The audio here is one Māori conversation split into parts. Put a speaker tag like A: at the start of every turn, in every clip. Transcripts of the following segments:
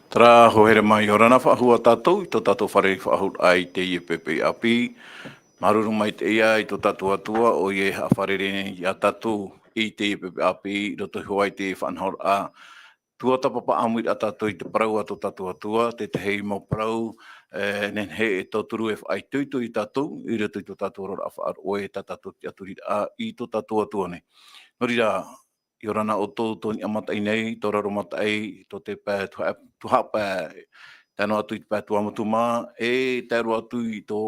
A: Tra hohere mai orana whaahua tātou, i tō tātou whare whaahut ai te IPP api. Maruru mai te ia i tō tātou atua o ie a wharere i a tātou i te IPP api, roto huai te whanhor a. Tua tapapa amui a tātou i te parau a tō tātou atua, te te hei mau parau, nen he e tō turu e whai tuitu i tātou, i roto i tō tātou rora a whaar oe tā tātou te aturi a i tō tātou atua nei. Nori rā, i orana o tō tōni amatai nei, tō raro matai, tō te pē tuha pē, tēnā atu i te pē tua mutuma, e tēro atu i tō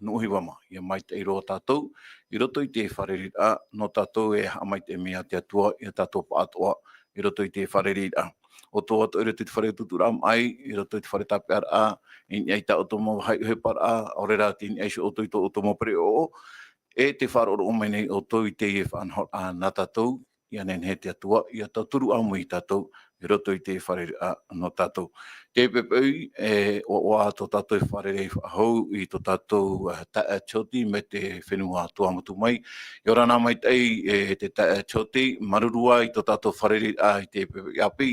A: nuhi wama, i mai te iroa tātou, i roto i te whareri a, no tātou e hamai te mea te atua, i tātou pātoa, i roto i te whareri a. O tō atu i roto i te whare tutura mai, i roto i te whare tapear a, i ni ta o tō mau hai hepar a, ore rā tini eisi o tō i tō mau pere o, e te wharo o mai nei o tō i te e whanhor a nā tātou, ia nen he te atua, ia tau turu amu i tātou, i roto i te wharere a no tātou. Te pepei, o oa tō tātou wharere hau i tō tātou tae choti me te whenua tuamutu mai. I ora nā mai tei te tae choti, marurua i tō tātou wharere a i te pepei api.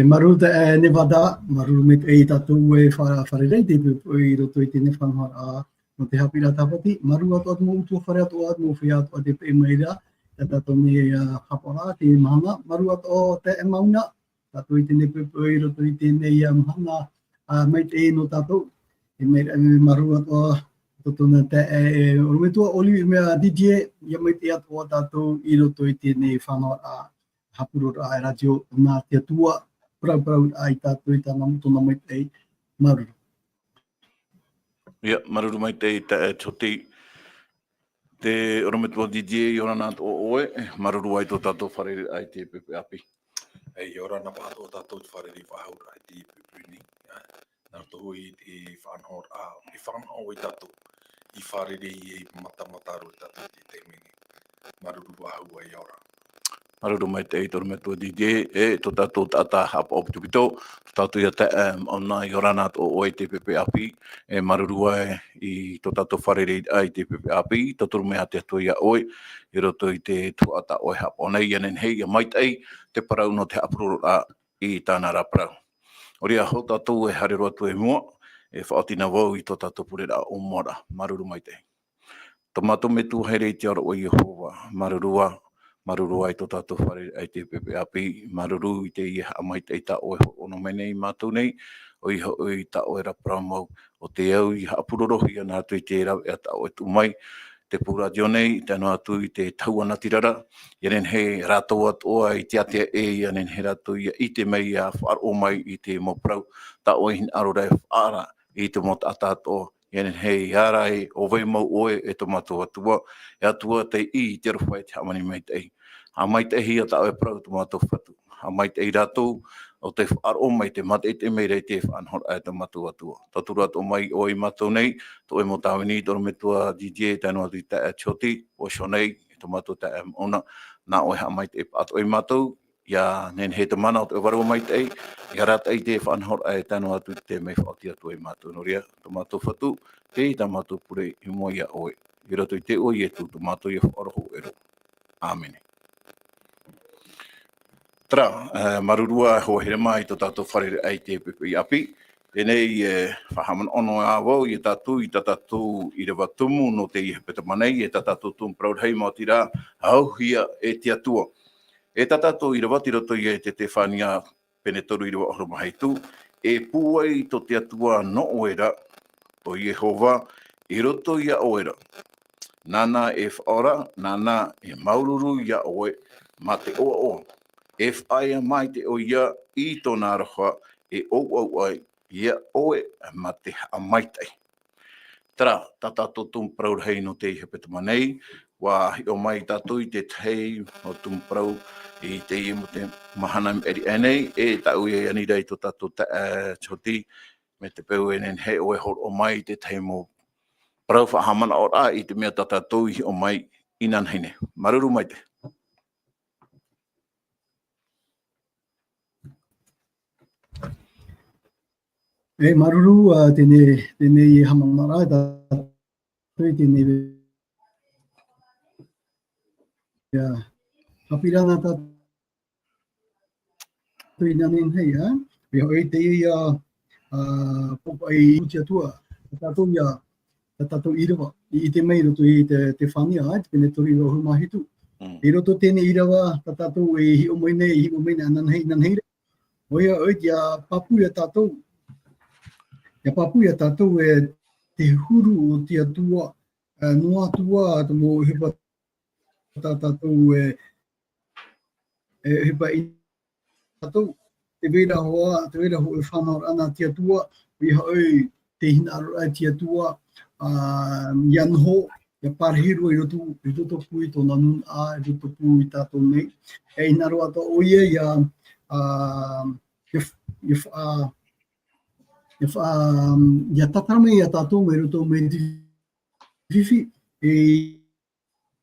B: Maru te Nevada, maru me te tātou e wharerei te pepei i roto i te newhanhor a no te hapira tapati, maru atu atu mo utua whare atu atu mo whia atu a te pe meira, te tātou me hapora, te mahana, maru atu o te e mauna, tātou i tene pepe i roto i tene mahana mai te e no tātou, e maru atu o tōtona te e orumetua, oli mea DJ, ia mai te atu o tātou i roto i tene whanau a hapurora a radio nā te atua, prau ai tātou i tāna mutona mai te maruru.
A: Ia, maruru mai te choti, te orometua DJ i ora nā o oe, maruru ai tō tātou wharere ai te pepe api.
C: Ei ora na pato tātou te wharere whahau ai te pepe ni. Nā tō i te whanhor a, i whanhau i tātou, i wharere i matamataru i tātou i te mene. Maruru wahau ai ora.
A: Maruru mai te eitor me tō DJ, tō tātou tātā hapa o pitupito, tō tātou ia te ona i ora nā tō oe te pepe api, maruru ai i tō tātou wharere ai te pepe api, tō turu mea te atua ia oe, i roto i te tuata oe hapa. O nei anen hei, ia mai tei, te parau no te apuroro a i tāna rā parau. Ori a ho tātou e harero atu e mua, e whaatina wau i tō tātou purera o mora, maruru mai tei. Tō mato me tū here i te ora o Yehova, maruru ai tō tātou whare ai te pepe api, maruru i te ia amai te ita oe ono mai nei mātou nei, o iho i ta oe ra pramau, o te au i hapurorohi ana atu i te rau e ata oe tu mai, te pura dionei, tēnā atu i te tauana tirara, ianen he rātou atoa i te atea ianen he rātou i te mei a whaar o mai i te moprau, ta oe hin arora e whaara i te mota atatoa, ianen hei harai o vei mau oe e to matua atua, e atua te i te rowhai te hamani mai te ei. Ha mai te hi a ta oe prau to matua whatu. Ha mai te i ratou, o te whaaro mai te mate te meira i te whanhor ai to matua atua. Taturu atu mai o i matua nei, to e motawini, toro me tua DJ, tēnua atu i te choti, o shonei, to matua te ona, nā oe ha mai te pato i matua, ia nen he te mana o te waru mai te ei, ia rata i te whanhor ai tēnua atu te mei whaoti atu i mātou noria, to mātou whatu, te i tā mātou pure i mua ia oe. I rato i te oi e tu, to mātou i whaoroho ero. Āmene. Tra, marurua ho here mai to tātou wharere ai te pepe i api, tēnei whahaman ono a wau i tātou i rewa tumu no te i hepeta manei, e tātou tum proud hei mā tira, au hia e te atua. E tātou i rewa tiroto i te whania penetoru i rewa oroma hei tu, e pūai to te atua no oera, o Yehova, i roto i a oera. Nana e whaora, nana e maururu i a oe, ma te oa oa. E whaia mai te o ia i tōna roha, e au ai, ia oe ma te amaitai. Tara, tātou tumprau hei no te hepeta manei, wa o mai tātou i te tei o tumprau i te i mo te mahana eri anei, e tau e anira i tō tātou ta choti, me te peu enen he oe hor o mai te tei mo prau whahamana o rā i te mea tātou i o mai inan heine. Maruru mai te.
B: E maruru tēne i hamamara, tēne hapirana tātou inanin hei ha we oi te ia popo ai utia tua tatou ia tatou irawa I te mei roto I te whania ai te tori rohu mahitu I roto tēnei irawa tatou e hi o moine anan hei oia oi ia papu ia tatou e te huru o tia tua noa tua te mo hipa tatou e hipa I tatou te vera hoa te vera ho e whanau ana tia tua I hoi te hina aro tia tua yan ho ia parhiro I roto pui tōna nun a I roto pui tatou nei e hina aro ata oia ia ia tatarame ia tatou me roto me vivi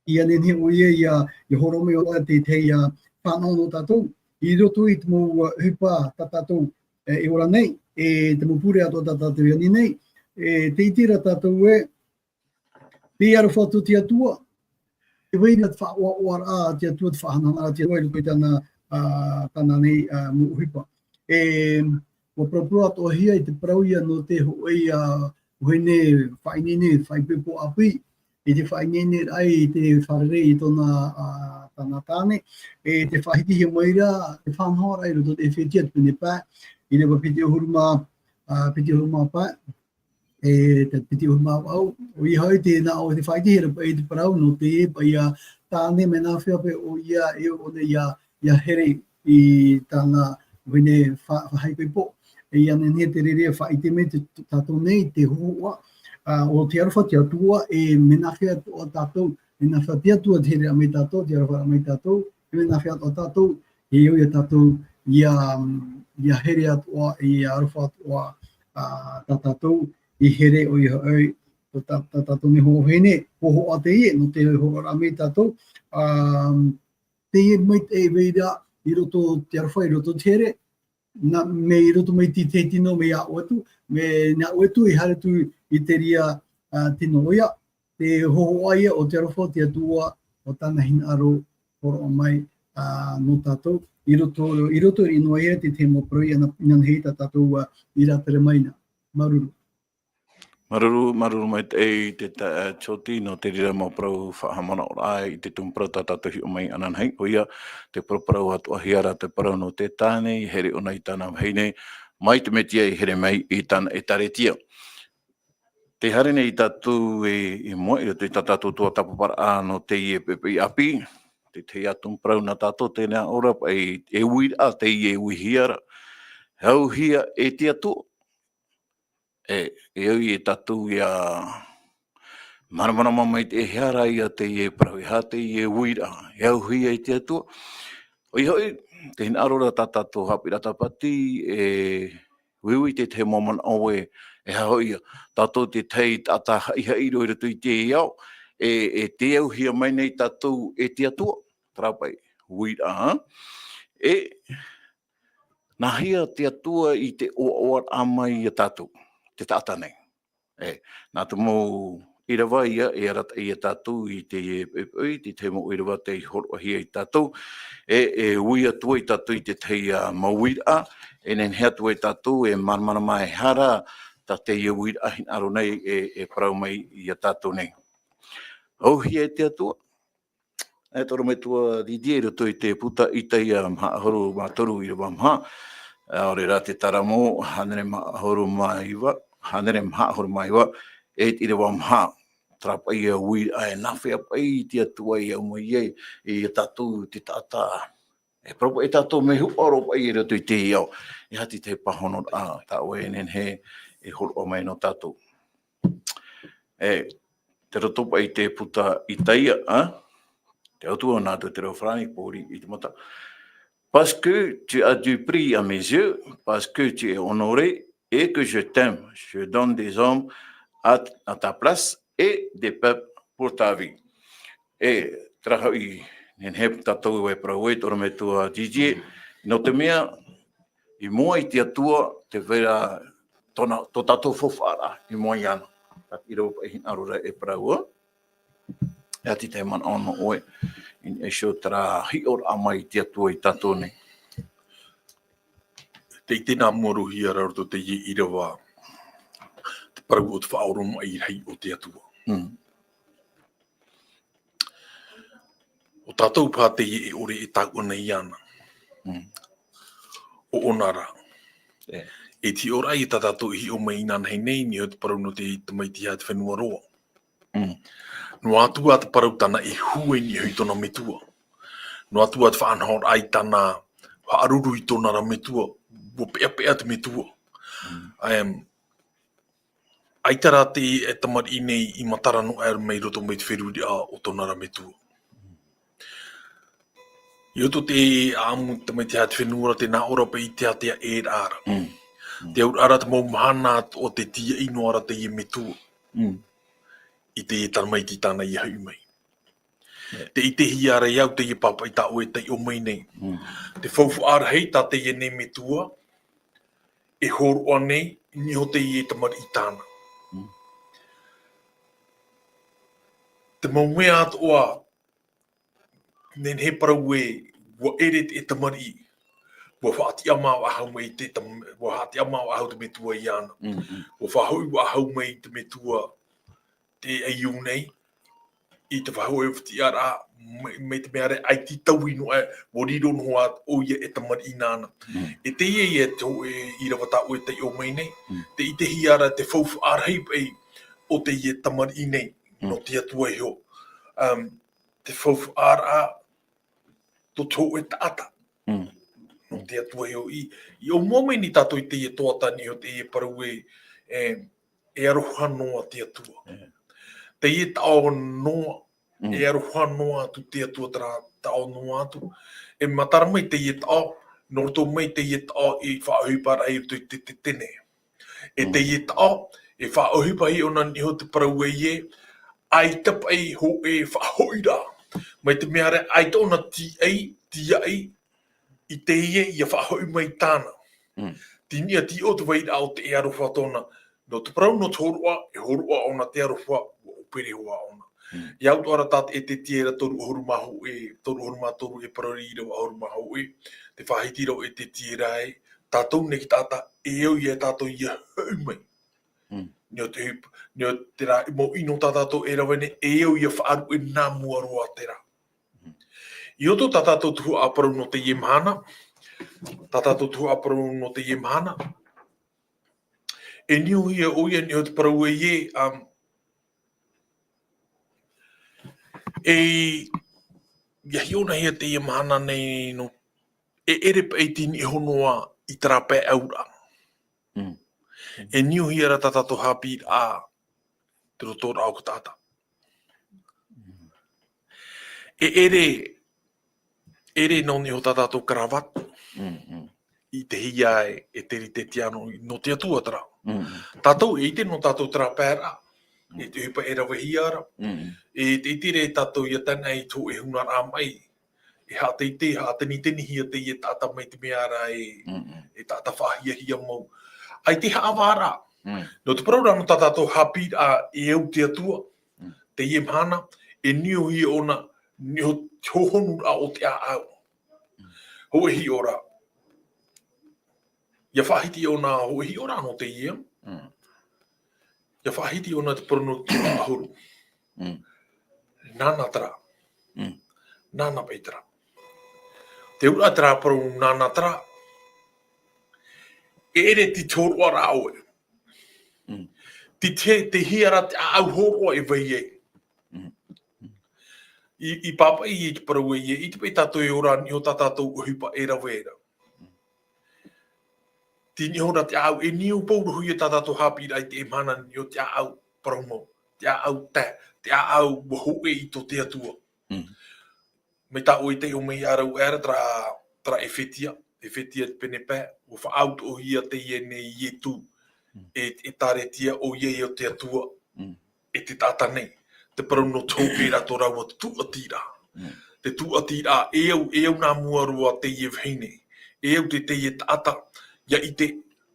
B: ia nene oia ia horome o te ia whanau no tatou I roto I te mo hipa tatou e ora nei te mo pure ato tatou yani nei te itira tatou e te aro whatu tia tua te weina te whaoa a tia tua te whahanana tia tua I lupi tana nei mo hipa o propro ato hia I te parauia no te hoi hoine whainene whaipepo api I te whainene ai te wharerei I tōna tana tāne te whahiti he moira te whanhora I roto te whetia te pene pā I rewa piti ohuruma pā te piti ohuruma au o I hoi te nā o te whaiti he rapa I te parau no te e pa ia tāne me nā whiape o ia e o ne ia here I tāna hoine whahaipepo ia nene te rere whaite me te tātou nei te hoa o te arawha te atua e menawhia o tātou menawhia te atua te here a me tātou te arawha a me tātou e menawhia o tātou e oi a tātou ia here atua I arawha atua tātou I here o I hoi tātou me ho hene ho a te ie no te ho a me tātou te ie mai te veira I roto te arawha I roto te here na me I roto mai te tino me a oatu me na oatu I hare tu I te ria tino oia te hoho aia o te arawha te atua o tāna hina aro horo o mai no tātou I roto I noa ia te te mo proi ana hei tātou I rātere maina maruru
A: Maruru mai te choti no te rira mo prau whahamana o ai I te tumprau tātou hi o mai anan hei o ia te prau atu ahiara te prau no te tāne I here ona I tāna hei nei mai te metia I here mai I tāna e taretia. Te hare nei tātou e moe I te tātou tua tapapara no te I e pepe I api te ia tumprau na tātou tēnea ora e uira te I e uihiara hau hia e te atu e oi e tātou ia maramana mai te heara ia te I e prau ha te I e uira hau hia e te atu oi hoi te hina arora tātou hapira tapati e wiwi te momon oe e hoi tātou te tei tata iha iro I roto I te iau e te au hia mai nei tātou e te atua trapai uira e nahia te atua I te oa amai I tātou te tata nei nā te mō irawa ia e arata I tātou I te te mo irawa te horo hia I tātou e ui atua I tātou I te teia mauira e nen hea tua I tātou e marmana mai hara ta te ia uira hin aro nei e parau mai I tātou nei. Hau hia e te atua e toro me tua didie roto I te puta I te ia horo mātoru I rawa mha ore rā te taramo hanere horo maiwa hanere horo maiwa e te rewa mha trapa ia ui ai nawhia pai te atua I au mai I tātou te tata e propo e tātou me hu oro pai I roto I te iau I hati te pahono tā oe nen he e horo o mai no tātou te roto pai te puta I taia te autua nā te reo whrani pōri I te mata parce que tu as du prix à mes yeux, parce que tu es honoré et que je t'aime. Je donne des hommes à ta place et des peuples pour ta vie. E traha I nen he tātou e prau e toro me tua DJ, no te mea I mua I te atua te vera tō tātou whawhara I mua I ana. I rau pa I arora e praua. E ati te man ono oe. In e shio tara hi or amai te atua I tātou nei.
C: Te tēnā moruhi ara roto te i irawa te parau o te whaoronga i rei o te atua. O tātou pā te e ore e tāua nei ana. O onara. E ti ora i tā tātou hi o mai nana hei nei ni o te parau no te tamaiti hea te whenua roa. No atua te parau tana e hue ni hui tona metua. No atua te whaanhor ai tana haaruru i tona ra metua. Wo pea te metua. Ai tara te e tamari nei i matara no aer mei roto mei te wheruri a o tona ra metua. I oto te aamu te mei te hea te whenua te nā ora pe i te atea e rara. Te aur ara te maumahana o te tia ino ara te i metua. I te e tana mai ti tāna i hau mai. Te i te hi ara iau te i papa i tā oe te i o mai nei. Te whaufu ara hei tā te i nei metua. E horo anei, ni ho te i e tamari i tāna. Te maumea atu oa, nen he parau e, wa ere te e tamari i. Wa whaati amau ahau mei te wa whaati amau ahau te metua i ana. Wa whahoi wa ahau mei te metua te e iu nei. I te whahoi whati ara, mei te meare, ai ti tau ino e, wo riro noa o ia e tamari i nana. E te ie e tō e i rawata o e te o mei nei. Te i te hi ara te whaufu ara hei pei o te ie tamari i nei. No te atua i ho. Te whaufu ara to tō e taata. No te atua i ho. I o mome ni tato i te ie toatani o te ie parau e aroha noa te atua. Te ie tao noa. E aroha noa atu te atua tao noa atu. E matara mai te ie tao. Norto mai te ie tao i whaohipa rai te tene. E te ie tao e whaohipa hi ona ni ho te parau e ie. Ai tapai ho e whahoira. Mai te meare ai tōna ti ai i te ie i a whahoi mai tāna. Ti nia ti o te waira o te e aroha tōna. No te parau no te horua, e horua ona te aroha, o pere hoa ona. Iau tu ara tāt e te tiera toru horumahu toru e parari i rawa horumahu e. Te whahiti rau e te tiera e. Tātou neki tāta e au i e tātou i a hau mai. Nio te rā, mo ino tātou e rawene e au i a whaaru e nā mua roa te rā. I oto tātou tuhu aparau no te iemhana. Tātou tuhu aparau no te iemhana. E niu hi e oia ni o te parau e ie. Ia hiona hia te iemhana nei no. E ere pa e tini e honoa i tara pē aura. E niu hi ara tātou hapi a te rotora au tāta. E ere no ni ho tātou karawatu. I te hia e teri te tiano no te atua tara. Tātou e ite no tātou tara pēra. E te hupa e rawa hi ara. E te itire e tātou i a tana i tō e huna rā mai. E ha te ite, ha tani hi a te i e tāta mai te meara e tāta whahia hi a mau. Ai te haawara. No te parau no tātou hapi a e au te atua. Te i mhana. E niu hi ona ni ho tōhonu a o te a au. Ho e hi ora. Ia whahiti ona ho e hi ora no te ia. Ia whahiti ona te parano ki a ahuru. Nāna tara. Nāna peitara. Te ura tara parau nāna tara. E ere ti tōrua rā oe. Te hiara te au horoa e vai e. I papa i te parau e i te pei tātou e ora ni o tātou uhipa e rawera. Ti ni hora te au e ni o pauru hui e tātou hapi rai te mana ni o te au paramo. Te au te au wahu e i to te atua. Me tā oi te o mei arau era tra e whetia te pene pē. O whaau o hia te ie nei ie tū. E tāretia o ie o te atua. E te tāta nei. Te parau no tō pēra tō raua te tūatira. Te tūatira e au nā mua roa te ie vheine. E au te ie tāta. Ia i te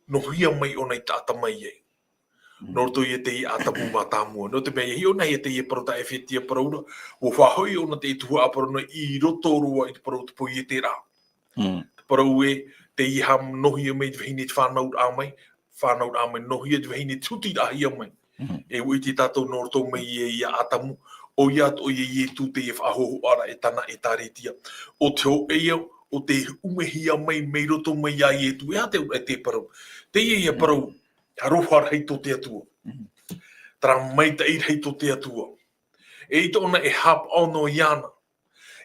C: no hia mai o nei tāta mai e. No to i te i atamu mā tāmua. No te mea i o nei te i parota e whetia paraura. O whahoi o na te i tuha aparona i roto roa i te parau te poi e te rā. Te parau e te i ham nohi o me te vahine te whanaut a mai, nohi te vahine tuti ahi a mai. E ui te tātou norto mai i a atamu, o ia to i tu te e whahoho ara e tana e tāretia. O te ho eo, o te umehia mai mei roto mai a i e tu, ea te parau. Te i e parau, harohar hei to te atua. Tara mai ta i hei to te atua. E ito ona e hap ono iana,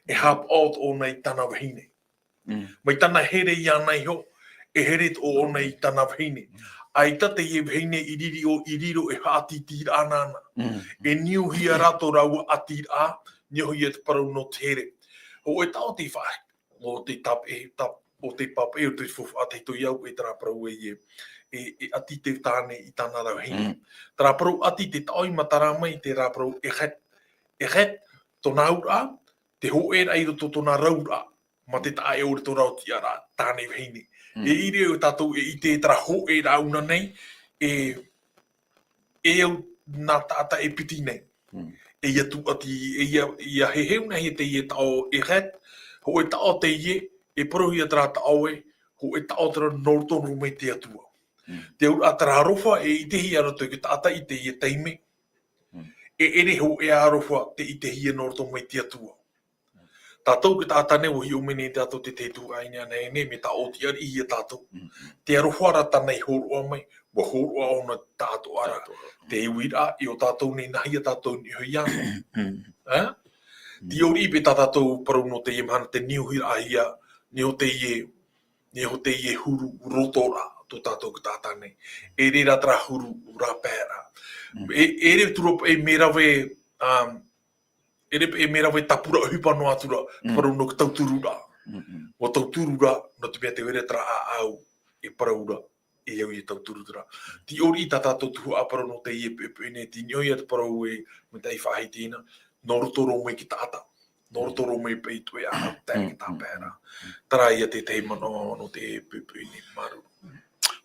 C: e hap out ona i tana wahine. Mai tana here iana i ho, e here o ona i tana wahine. Ai tate e wahine i riro e haati tira anana. E niuhia rato rau ati a, niuhia te parau no tere. Ho e tau te whae, o te o te pape, o te fufu a te to iau e tara parau e ati te tāne i tāna rau hini. Tara parau ati te taoi matara mai te rā parau e het, tōna ura, te ho e rai roto tōna raura, ma te tae o rito rau ti ara, tāne hini. E iri o tātou e i te tara ho e rauna nei, e au nā tāta e piti nei. E ia tu ati, e ia he heu nei te ie tao e het, ho e tao te ie, e porohi a tara tao e, ho e tao tara nortonu mai te atua. Te ura tara arofa e i te hi ara tō ki tāta i te ie teime, e ere ho e arofa te i te hi e nortonu mai te atua. Tātou ki tāta ne o hi o mene tātou te teitu aina nei ne me tā o ti ari i e tātou. Te arofa ara tānei horoa mai, wa horoa ona tātou ara. Te iwira i o tātou nei nahi a tātou ni hui ana. Ti ori i pe tātou parau no te iemhana te niuhira ahia, ni o te ie huru rotora tō tātou ki tāta nei. E re ra tra huru ra pēra. E re turo e merawe, e merawe tapura hupa no atura, parau no ki tauturura. O tauturura, no te mea te were tra a au, e paraura, e au i tauturura. Ti ori i tātou tuhu a parau no te ie pepene, ti nioi at parau e me tei whahi tīna, no rotoro mai ki tāta. No rotoro mai pei tue a hau tēng tā pēra. Tara ia te teimano no te pepene maru.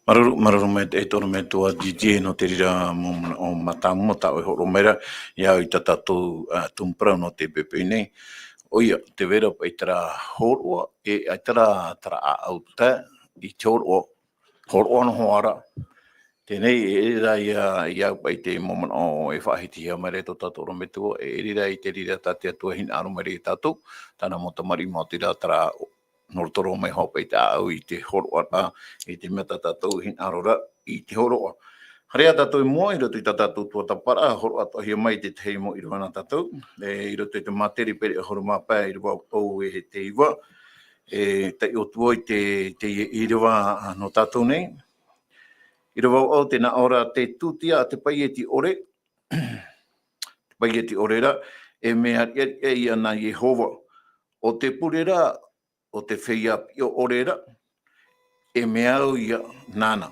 A: Maruru me e toro me tua DJ no te rira o matamu ta o horo mera ia i tātou tumprau no te pepe nei. Oia, te vera pa i tara horoa e ai tara a auta i te horoa no hoara. Tēnei e rira ia pa i te moman o e whahiti hea mere to tātou me tua e rira i te rira tāte atua hina aro mere i tātou. Tāna motamari mo te rira tara nortoro mai hopa i te au i te horoa i te meta tātou hin arora i te horoa. Harea tātou i mua i roto i tātou tua tapara, horoa tohia mai te teimo i roana tātou. I roto i te materi pere a horo mapā i roa au e he te iwa. Te o tua i te i roa no tātou nei. I roa au tēnā ora te tūtia a te paieti ore. Te paieti orera e mea e ana Jehova. O te purera o te whia o orera, e mea au ia nana.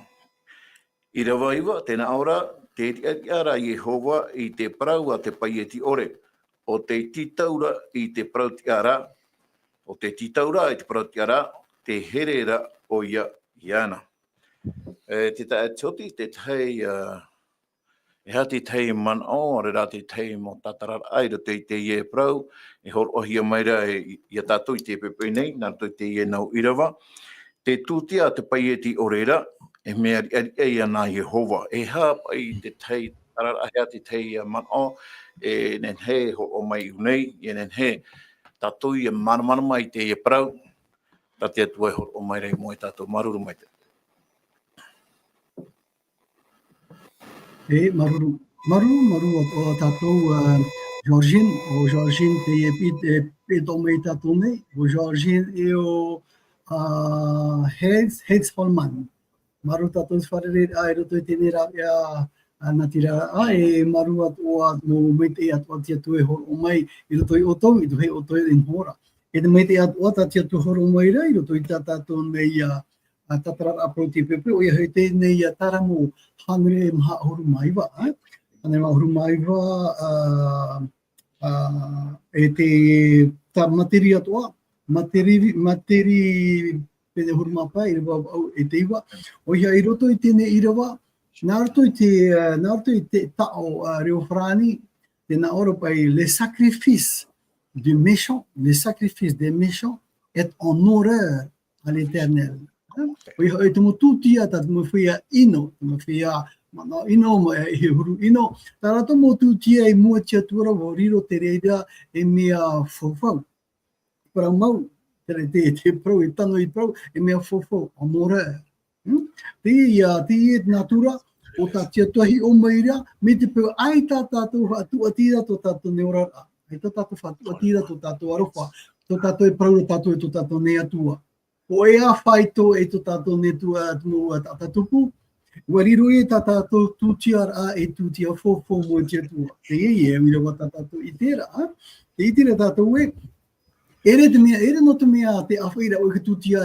A: I rawa iwa, tēnā ora, te ara Jehova i te parau a te paieti ore, o te titaura i te parau ti ara, o te titaura i te parau ti ara, te herera o ia iana. Te tae toti, te tei, e hati tei man o, re rā te tei mo tatarar ai, te ie prau, e hor ohia maira i a tātou i te pepe nei, nā tō te ie nau irawa. Te tūtia te paieti orera, e mea ai ana Jehova. E hā pai te tei, tarar ai hati tei man o, e nen he ho o mai unei, e nen he tātou i a mana mai te ie prau, tā te atua e hor o mai rei mo e tātou maruru mai te.
B: Maruru o tātou Georgine te e tō mei tātou nei, o Georgine e o Heads Holman. Maru tātou wharere ai roto i tēnei rā ea natira e maru atoa no mei te atoa tia tu e horo mai i roto i otou, i tu hei otou i hora. E te mei te atoa tā tia tu horo mai rā i roto i tātou nei tatara apro te pepe, o ia hei tēnei taramo hangre maha horu maiwa. Hangre maha horu maiwa e te materi atoa, materi pene horu mapa i rewa au e te iwa. O ia i roto i tēnei i rewa, nā roto i te tao reo whrani, tēnā ora pai le sacrifice des méchants est en horreur à l'Éternel. O iho e tumu tutia ta tumu whia ino, tumu whia mana ino mo e huru ino. Tara tomo tutia e mua tia tuara o riro te reira e mea fofau. Para mau, te prau, e tano I prau, e mea fofau, amore. Te e natura, o ta tia tuahi o maira, me te peu ai tā tātou atu atira to tātou neorara. Ai tā tātou atu atira to tātou aropa, to tātou e prau tātou e to tātou ne atua. O e a whaito e to tātou ne tua atu tātupu, wariro e tā tātou tūtia a e tūtia fofo mo tia tua. Te e mira wa tā tātou I tera, te I tera tātou e, ere no te mea te awhaira o ke tūtia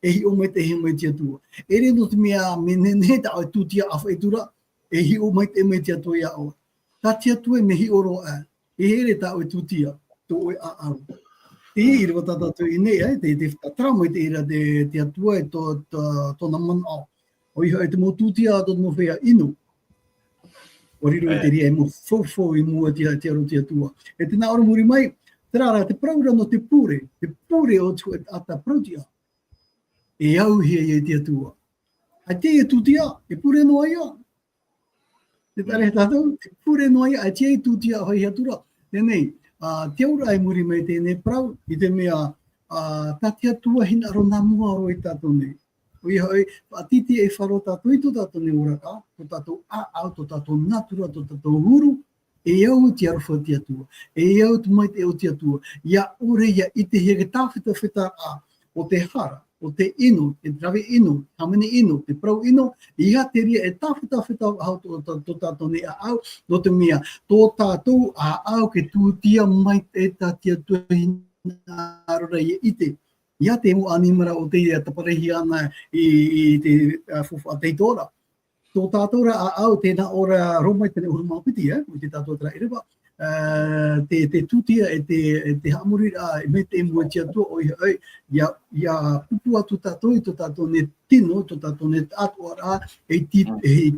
B: e hi o mai te hi mai tia tua. Ere no te mea me ne ta o tūtia awhaitura e hi o mai te mai tia tua ia o. Tā tia tua me hi oro a. E here ta o tūtia to o a au. Te I rewa tā tātou I nei, te whatatramo I te ira te atua e tōna man au. O iho e te mō tūtia a tōna mō whea inu. O riro I te ria e mō fofo I mua tia ro tia tua. E te nā ora muri mai, Tērā, te praura no te pure o tu ata prautia. E au hia I te atua. A te e tūtia, e pure no aia. Te tare tātou, te pure no aia, a te e tūtia hoi hatura. Tēnei, te aura e muri mai tēnei prau, I te mea, tā te atua hina ro nā mua ro I tātou nei. O iha oi, atiti e wharo tātou I tō tātou nei oraka, tō tātou au, tō tātou natura, tō tātou huru, e au te arofa te atua, e au te mai te au te atua, ia ore ia I te hege tāwhita whita a, o te hara, o te ino, te rawe ino, hamene ino, te prau ino, ia te ria e tāwhita hau tō tātou ne a au, no te mea, tō tātou a au ke tūtia mai te te atua hina arora I ite. Ia te mo animara o te taparehi ana I te fufa teitora. Tō tātou ra a au tēnā ora romai tēne urumapiti, o te tātou tra irewa. Te tūtia e te hamuri a me te mua tia tua o iha oi, ia upu atu tātou I tō tātou ne tino, tō tātou ne atua ra e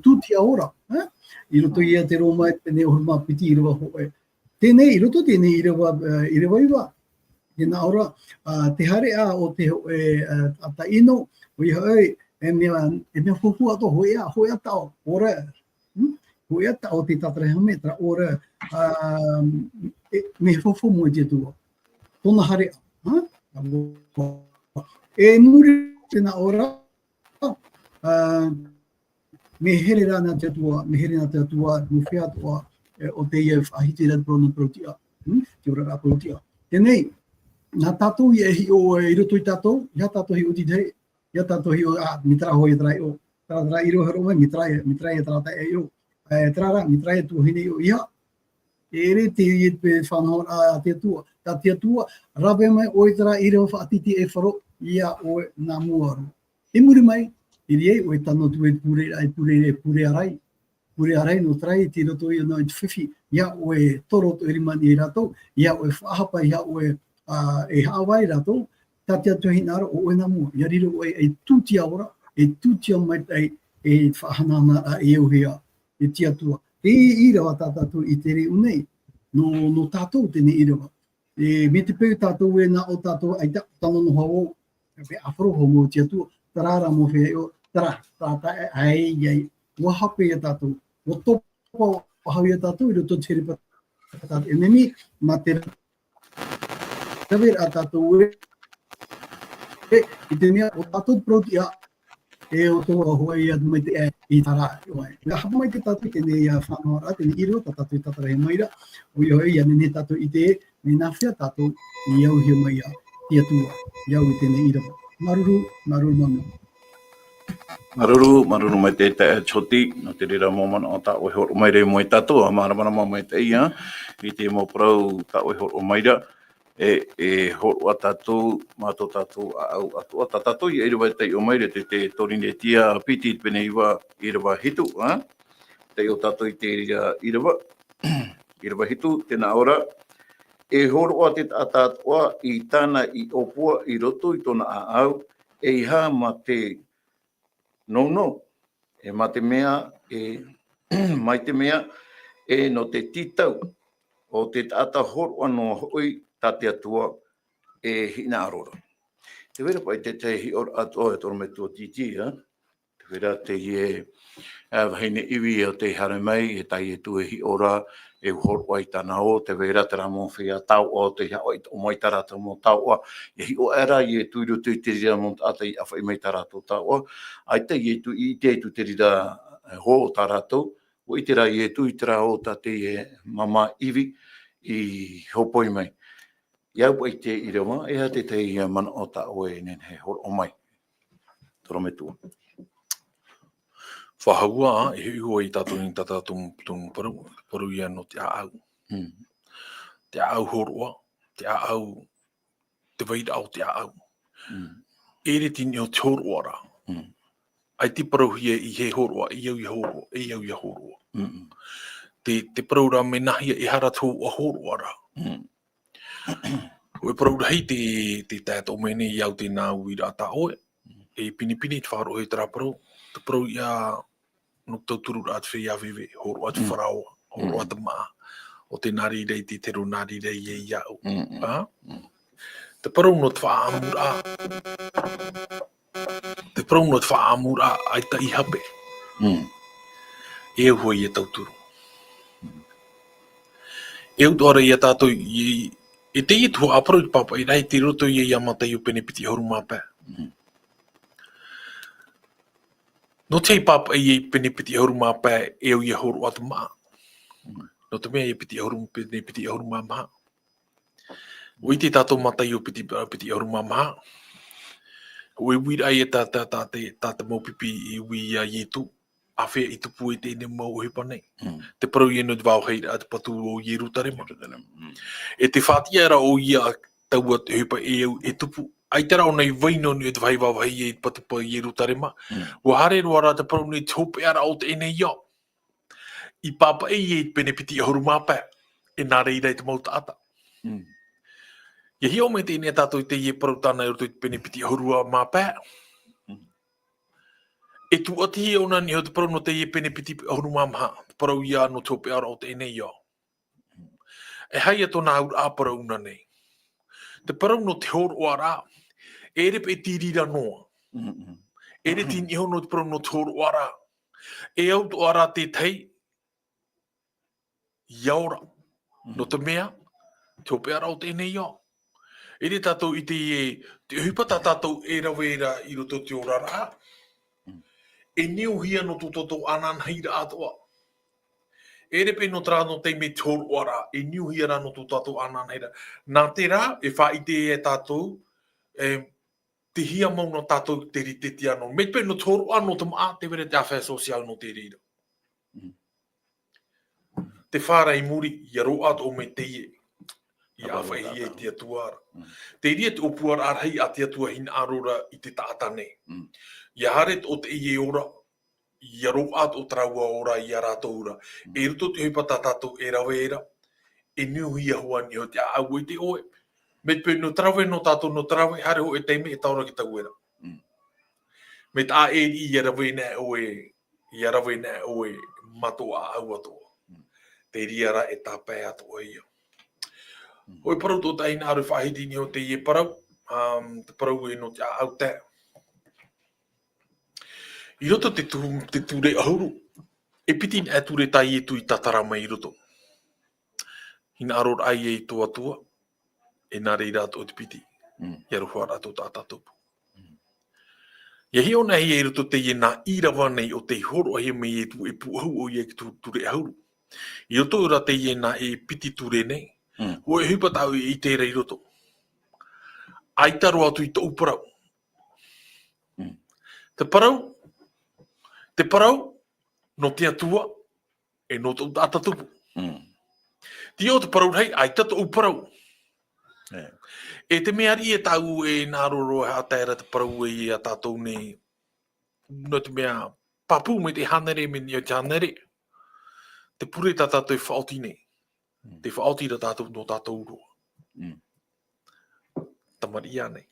B: tūtia ora. I roto ia te romai tēne urumapiti irewa hoe. Tēnei, I roto tēnei irewa iwa. Tēnā ora, te hare a o te ata ino, o iha oi, e mea fufu ato hoea tau, ora. Hoea tau te tatreha metra, ora. Me fufu mo te tua. Tōna hare a. E muri tēnā ora, me here rana te tua, me whia tua, o te ia ahiti rat prono protia. Te ora rā protia. Tēnei, nā tātou I ehi o I roto I tātou, ia tātou hi o titei. Ia tātou hi o mitra hoi e trai o. Tara I roha roma, mitra e trata e o. Trara, mitra e tuhine o ia. E re te I pe whanhor a te tua. Tā te tua, rawe mai o I tara I reo whaatiti e wharo, ia o nā muaro. E muri mai, I rie o I tano tu e pure arai. Pure arai no trai, te roto I no I whiwhi, ia o e toro to erimani I ratou, ia o e whahapa, ia o e hawai ratou. Tā te atu hinara o ena mua. Ia riro o e tūtia ora, e tūtia mai tai e whahanana a e auhea, e tia tua. Te irawa tā tātou I te reu nei, no tātou tēne irawa. Me te peu tātou e nā o tātou ai tano no hao, e awharoho mo tia tua, tarara mo whea o, tātai ai, wahape e tātou, o topa o hau e tātou, I roto te ripa tātou. E nemi, ma te rawe a tātou I te mea o tātou protia e o tō ahua I atu mai te I tara. Nga hapa mai te tātou tēne whanau rā, tēne iro, tātou I tatara he maira. O I hoi, ne tātou I te me nā whia tātou I au hia mai a tia tua. I au I tēne iro. Maruru manu.
A: Maruru mai te choti, no te rira momana o tā oi horo mai re mo I tātou, a maramana mai te ia, I te mo prau tā oi horo mai ra. E horo a tātou, mātou tātou au atua. Tā tātou I erewa tei o maire te torine tia piti pene iwa erewa hitu. Tei o tātou I te erewa hitu, tēnā ora. E horo a te tātua I tāna I opua I roto I tōna a au. E iha ma te no. E ma te mea, mai te mea, e no te titau. O te tata horo anō hoi, tā te atua e hina arora. Te vera pai te hi or ato e toro me tō titi, te vera te hi hine iwi o te hare mai, tai e tu e hi ora, e hor wai tana o, te vera te ramo whia tau o, te hia oi o mai tarata mo tau o, e hi o era i e tuiru tui te ria mo ata i awhai mai tarata o tau o, ai te i e tu i te tu te rira ho o tarata o i te ra i e tu i te ra o ta te e mama iwi i hopoi mai. Iau pai te i rewa, e ha te i mana o ta o e nen he hor o mai. Toro me tua.
C: Whahua, e hui i tātou ni tata tung paru ia no te aau. Te aau horoa, te aau, te veira au te aau. Ere tini o te horoa ra. Ai te paru i he horoa, i au i horoa, i au i horoa. Te paru ra me nahia e hara tō a horoa ra. Koe paru ra hei te tātou mene i au te nā ui ra ta oe. E pinipini te wharo e tera paru. Te paru ia no tau turu ra te whia vive, horo atu wharaoa, horo atu maa. O te nari rei te teru nari rei e iau. Te paru no te whaamura. Te paru no te whaamura ai ta i hape. E hoi e tau turu. E utoara i a tātou e te i tua aparu i papa i rei te roto i a matai o pene piti horu mapē. No te papa i pene piti horu mapē e au i horu atu maa. No te mea i piti horu mamaha. O i te tātou matai o piti horu mamaha. O e wira i e tāta maupipi i ui a ietu. A whea i tupu e tēne mau hepa nei. Te paru i enu te wau heira a te patu o i rutarema. E te whātia era o i a taua te hepa e au e tupu. Ai te rao nei waino ni e te whai wau hei e patu pa i rutarema. Wa hare roa ra te paru ni te hope ara o te ene ia. I papa e pene piti horu mapē. E nā reira i te mauta ata. Ia hi o me tēne tātou te i e paru tāna i roto i te pene piti horu mapē. E tu ati hi ona ni ho te parau no te i pene piti horu mamaha. Te parau ia no tope ara o te ene ia. E hai ato nā ura a parau na nei. Te parau no te horo ara. E repe e tirira noa. E re tini ho no te parau no te horo ara. E au to ara te tei. Iaora. No te mea. Tope ara o te ene ia. E re tātou i te hupata tātou e rawera i roto te ora ra. E neo hia no tō tō anan heira atoa. E repe no tra no te me tōru ara, e neo hia ra no tō tātou anan heira. Nā te rā, e wha i te e tātou, te hia mau no tātou te ri te te ano. Me pe no tōru ano te maa, te were te awhai sosial no te rira. Te whāra i muri, i aro ato me te ie. I awhai i e te atuara. Te ria te opuara arhei a te atua hina arora i te tātane. Ia haret o te ie ora, ia ro ato traua ora i a rātou ora. E ruto te hupata tātou e rawe era, e nuhi a hua ni o te au i te oe. Me te no trawe no tātou no trawe, hare ho e teime e taura ki tau era. Me te a e i a rawe nē oe, matoa au atoa. Te riara e tāpē atoa ia. Hoi parau tō taina aru whahidi ni o te ie parau, te parau e no te au te. I roto te ture ahuru, e piti ni ture tai e tui tatarama i roto. Hina aror ai e toa tua, e nā reira ato o te piti, i aruhua rato tātā tupu. Ia hi ona hi e roto te ie nā irawa nei o te horo ahi me e tu e puahu o i e ture ahuru. I roto ura te ie nā e piti ture nei, o e hupatau i te rei roto. Ai taro atu i tau parau. Te parau, no te atua, e no tau tāta tupu. Ti o te parau hei, ai tata u parau. E te meari e tau e nāroro e hataera te parau e a tātou nei. No te mea papu me te hanere me ni o te hanere. Te pure tā tātou e whaoti nei. Te whaoti ra tātou no tātou roa. Tamari anei.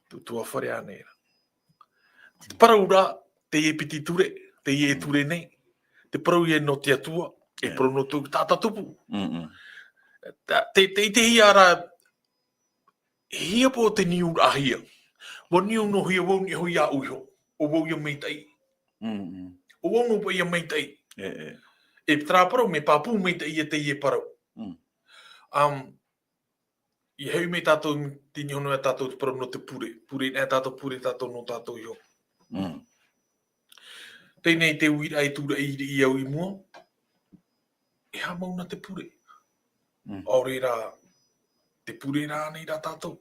C: Tua whare anei. Te parau rā, te e piti ture, te e ture nei. Te parau e no te atua, e parau no tāta tupu. Te hi ara, hia po te niu ahia. Wani no hia wau ni hoi a uho. O wau ia meitai. O wau no pa ia meitai. E traparo me papu meitai e te ie parau. I hei me tātou tini hono e tātou te parau no te pure. Pure nea tātou pure tātou no tātou iho. Tēnei te uira ai tūra i au i mua. E ha mauna te pure. Aurera te pure rā nei rā tātou.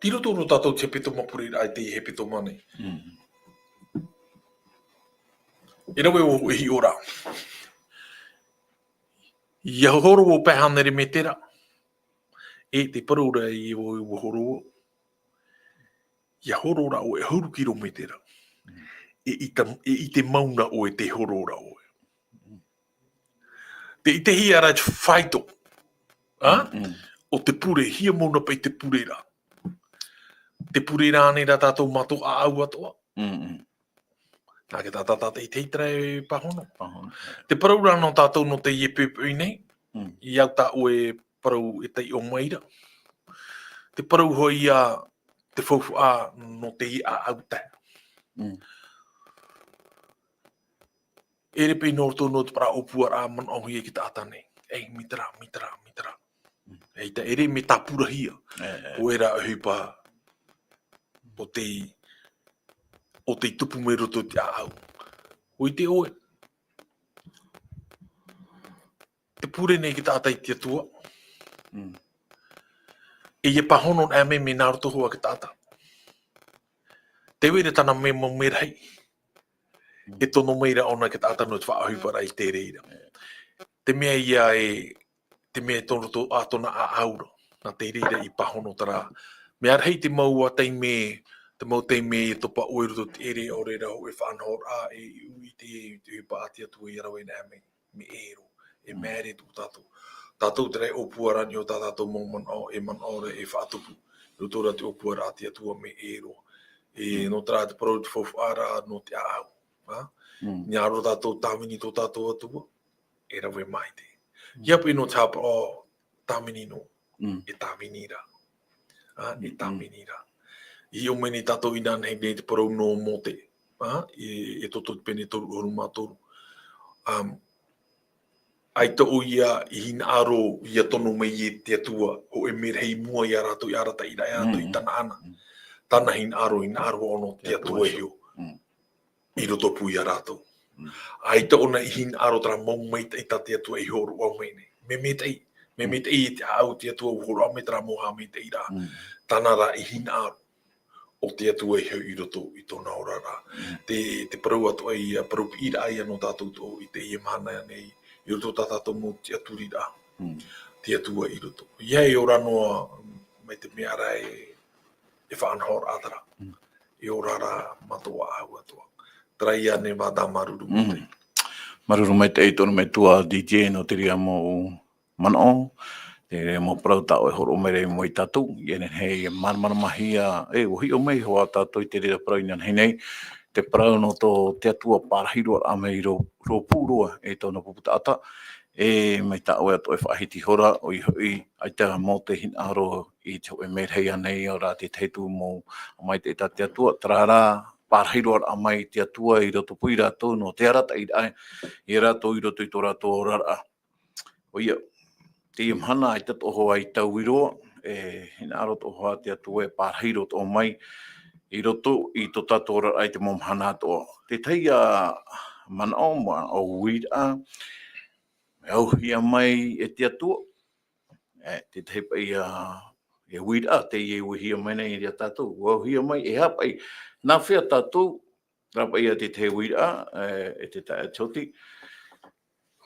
C: Tiro tōro tātou te peto mapure ai te he peto mane. E rawe o hi ora. Ia horo o pehanere me tera. E te paraura i o horo o. Ia horo ra o e huru kiro me tera. E i te mauna o e te horo ra o. Te i te hi ara te whaito. O te pure, hia mauna pa i te pure ra. Te pure rā nei rā tātou mato a au atoa. Nā ke tātata te i teitra e pahono. Te paraura no tātou no te ie pēpui nei. I au tā o e parau e tei o maira. Te parau hoi a te whaufu a no te i a au tā. Ere pei no tō no te para opua rā man ahui e ki tātā nei. Ei, mitara. Ei ta ere me tā pura hia. O era ahui pā. O te tupu me roto te au. O i te oe. Te pure nei ki tātai te atua. E ia pahonon a me nā roto hoa ki tāta. Te were tana me mo me rei. E tono meira ona ki tāta no te whaahui para i te reira. Te mea ia te mea tono to ātona a auro. Nā te reira i pahono tara. Me arhei te maua te mau te me e topa oe roto te ere o reira o e whanhor a e ui te pātia tu i arawe nā me ero. E mēre tu tātou. Tātou te rei opuarani o tātou mōman o e man ore e whātupu. Rotora te opuarati atua me ero. E no tera te parau te whawhara no te au. Niaro tātou tāmini tō tātou atua. E rawe mai te. Iapu no tāpa o tāmini no. E tāmini ra. E tāmini ra. I o meni tātou ina nei te parau no mote. E toto te pene toru horu mātoru. Ai ta o ia i hina aro ia tono me i te atua. O e mere hei mua i arato i arata i rai ato i tana ana. Tana hina aro ono te atua heo. I roto pui arato. Ai ta ona i hina aro tara maumeita i ta te atua i horu au mene. Me metei i te au te atua horu au me tara moha me te ira. Tana ra i hina aro. O te atua i heo i roto i tōna orara. Te parau atua i parau pi ira ai ano tātou tō i te i mana nei. I roto tātou mō te aturi rā. Te atua i roto. Iei ora noa mai te mea rai e whanhor atara. I orara matoa au atua. Trai ane wātā maruru mō te.
A: Maruru mai te eitonu me tua DJ no te ria mō manao. Te rea mō parau tau e horo mere mo i tātou. Iene hei marmara mahia. O hi o mei hoa tātou i te rea parau inan hei nei. Te parau no tō te atua pārahiro a mei ro pūroa e tōna puputa ata. E mei tā oe ato e whaahiti hora o i aita mō te hina aro i te e merhei anei o rā te teitu mō mai te te atua. Tarara pārahiro a mei te atua i roto pui rātou no te arata i rātou i roto i tō rātou o rara. O ia, te imhana i tato hoa i tau iroa. Hina aro tō hoa te atua e pārahiro tō mai. I roto i tō tātou ai te momhana tō. Te teia manao o wira, au hia mai e te atua. Te teipa i e wira, te i e hia mai nei i a tātou. Au hia mai e hapa i nā whea tātou, rapa i a te te wira, e te tae choti.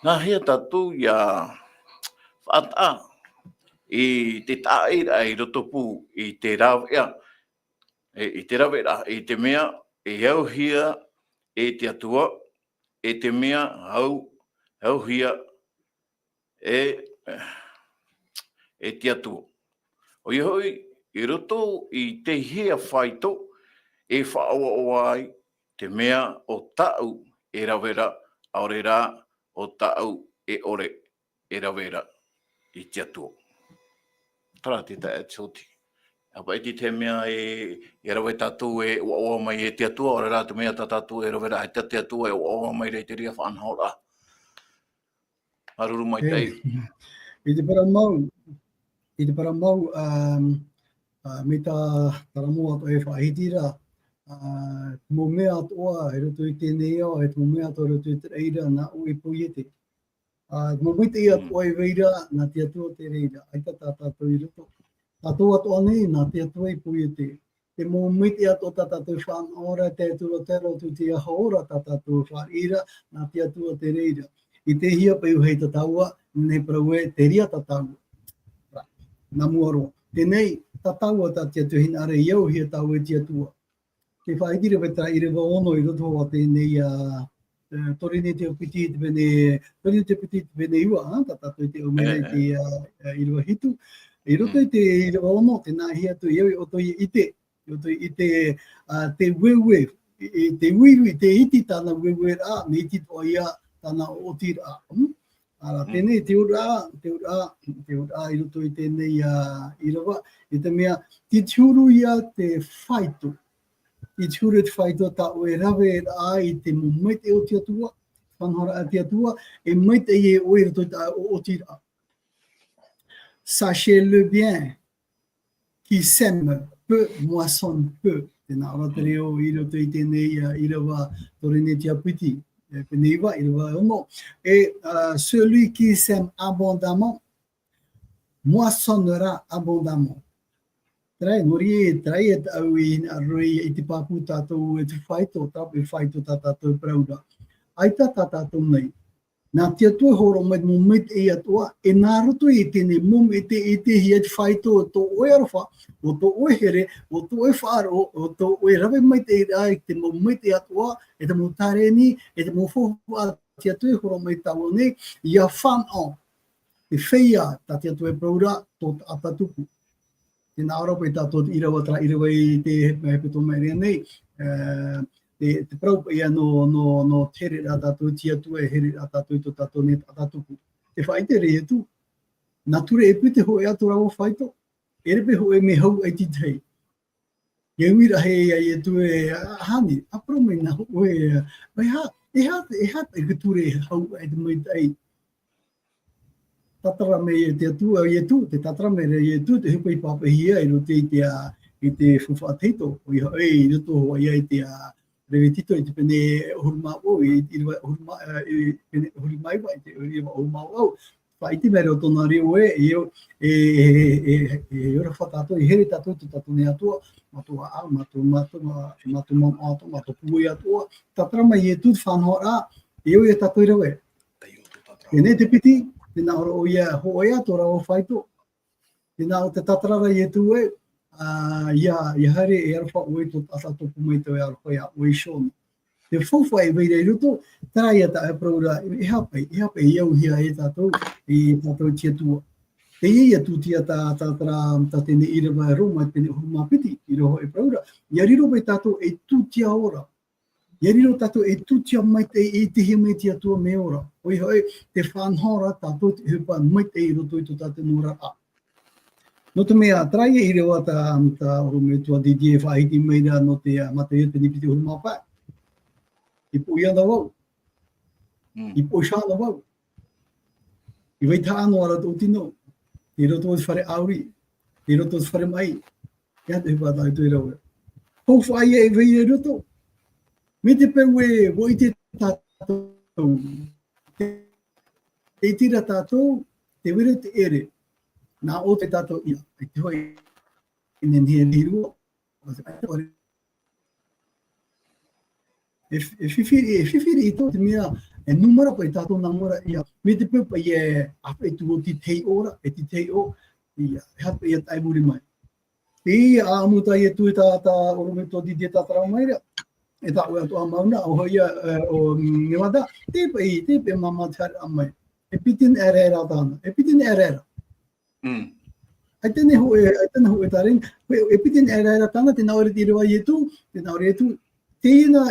A: Nā hea tātou i a whaata i te taeira i roto pū i te rāwea. I te rawera, i te mea, e au hia, e te atua, e te mea, au hia, e te atua. O i hoi, i roto i te hea whaito, e whaawa o ai, te mea o tau e rawera, aore rā, o tau e ore, e rawera, i te atua. Tara te tae choti. Apa iti te mea e rawe tatu e o mai e te atua, o rā te mea tatu e rawe rai te atua e o mai rei te ria whanhora. Aruru mai tei.
B: I te para mau, me ta taramua to e whaahitira, mo mea atoa e roto i tēnei au, e mo mea atoa roto i te reira na o e puiete. Mo mite i atoa i reira na te atua te reira, aita tātou i roto. Tātou atoa nei na te atua i puiete. Te mo mite atoa tātou whanora, te atua te roto te ahora tātou whaira na te atua te reira. I te hia pēu hei tataua, nei praue te ria tataua. Nā muaro. Tēnei, tataua tā te atuhina are iau hia tau e te atua. Te whaitira petra i rewa ono i roto wa tēnei torine te opiti te pene iwa, tatatou i te omere te i rewa hitu. I roto i te i rewa ono, tēnā hia tu iau i oto i ite. I oto i ite te wewe, te wiwi, te iti tāna wewe rā, me iti toa ia tāna oti rā. Tēnei te ura i roto i tēnei i rawa, i te mea, te tiuru ia te whaito. I tiuru te whaito ta o e rawe rā i te mo maite o te atua, whanhora a te atua, e maite i e o i roto i ta o oti rā. Sachez-le bien, qui sème peu, moissonne peu. Tēnā ora te reo i roto i tēnei i rawa torine te apiti. Peneiva, il va non. Et celui qui sème abondamment moissonnera abondamment. Trai nori trai et awi roi i te papu tātou e te whaito, tapu e whaito tātou prauda. Aita tātou nei. Nā te atua horo mai mo meit e atua, e nā roto i tēne mum e te hia te whaito o tō oe arofa, o tō oe here, o tō oe whaaro, o tō oe rawe mai te ai, te mo meit e atua, e te mo tareni, e te mo whohu a te atua horo mai tau nei, ia whanau, e wheia tā te atua e praura tō atatuku. Tēnā aropa i tātou i rawa tra, i rawa i te hepeto mai rea nei, te praupa ia no tere rā tātou ti atua e here rā tātou i tō tātou ne tātuku. Te whaite re tu. Nā ture e pute ho e atura o whaito. E repe ho e me hau ai titei. Ia uira hei ai e tu e hani. Apro me nā ho e e ha e ture hau ai te mai tai. Tatara me e te atua i e tu. Te tatara me re i e tu. Te hupa i papa hia i rote i te whawhateito. O i hau i roto ho ai te rewe tito i te pene hurumau i pene hurumaiwa i te hurumau au. Whaiti mere o tōna reo e ora whatato i here tato te tato ne atua, matua au, matu mam ato, matu pui atua, tatrama i e tūt whanhora, e o i tato i rewe. E ne te piti, tēnā ora o ia ho ea tō rao whaito, tēnā o te tatrara i e tū e, ia hare e arwha oi tō tata tōku mai tō e arwha ia oi shon. Te whawha e veira i roto, tarai ata e praura, e hape i au hia e tātou, i tātou tia tua. Te ia tūtia tā tēne i rewa e roma, tēne huruma piti, i roho e praura. Ia riro pai tātou e tūtia ora. Ia riro tātou e tūtia mai te e te hia mai tia tua me ora. Oi hoi, te whanhora tātou te hupa mai te i roto i tō tātou nora a. No te mea, trai e rewa ta ome tua DJ whaiti meira no te matai te nipiti huruma pā. I po iana wau. I po shana wau. I wei tāno ara tō tino. I roto o whare auri. I roto o whare mai. Ia te hupa tai tui rawe. Hou whai e wei e roto. Me te peu e woi te tātou. Te tira tātou, te wera te ere. Nā o te tātou ia, te hoi i nene hirua, e whiwhiri i tō te mea, e numara pa i tātou nā mora ia, me te pēpa i e ape tu o ti tei ora, e ti tei o, ia, e hapa i a taimuri mai. Te ia āmuta i e tu e tāta orome tō ti te tātara maira, e tā ua toa mauna, o hoi o ngewada, te pe mama te hara amai, e pitin erera tāna, e pitin erera. Ai tēne ho e tāring, e piti e rēra tāna, tēnā ore te rewa i e tū, tēnā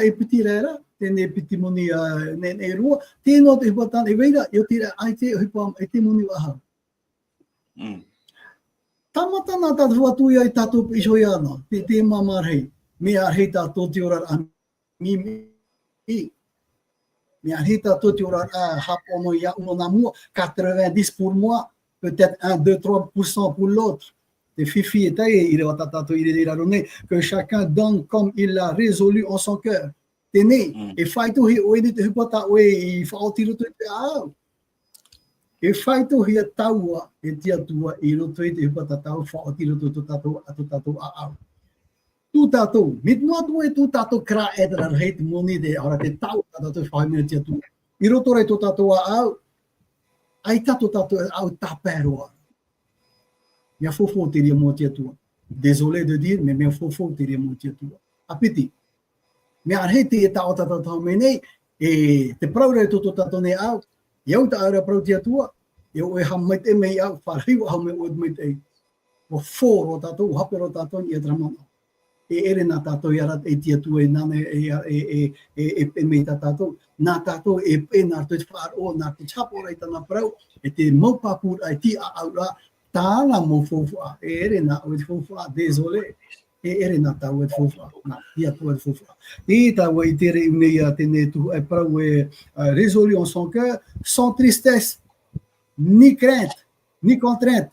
B: e piti rēra, tēnā e piti moni e rua, tēnā te hipa tāna e weira, i o tira ai te hipa e te moni waha. Tamata na tātou atu ia I tātou iso ia no, te mamarhei. Me arhei tātou te ora a mi me arhei tātou te ora a hapono ia uno na mua, 90 pour moi, peut-être 1-2-3% pour l'autre. Te fifi et taille, il va tātou il est donné, que chacun donne comme il l'a résolu en son cœur. Te nei, e whai tohi oe ni te hupata oe I whaotiro tu te au. E whai tohi a taua e tia tua I roto I te hupata tau whaotiro tu tātou atu tātou a au. Tu tātou, mit noa tu e tu tātou kra e te rarhei te moni de ora te tau tātou whai mea tia tua. I roto rei tu tātou a au, ai tātou au tāpēroa. Mea fofo te ria mo tia tua. Désolé de dire, mais mea fofo te ria mo tia tua. Apiti. Mea arhei te e tau tātou me nei, e te praure tu tātou nei au, iau ta aura prau tia tua, iau e hamai te mei au, wharaiwa hamai o mei te ei. O fōro tātou, hapero tātou I e tramana. E ere nā tātou I arat e tia tua e nane e mei tātou, nā tātou e nā tu te whāro, nā te chapo rei tāna prau, e te maupapur ai ti a aura, tāna mo fōwha, e ere nā o te fōwha, désolé, e ere nā tau e te fōwha, nā tia tua e te fōwha. E tau I tere unei a tene tu e prau e résolu en son cœur, sans tristesse, ni crainte, ni contrainte,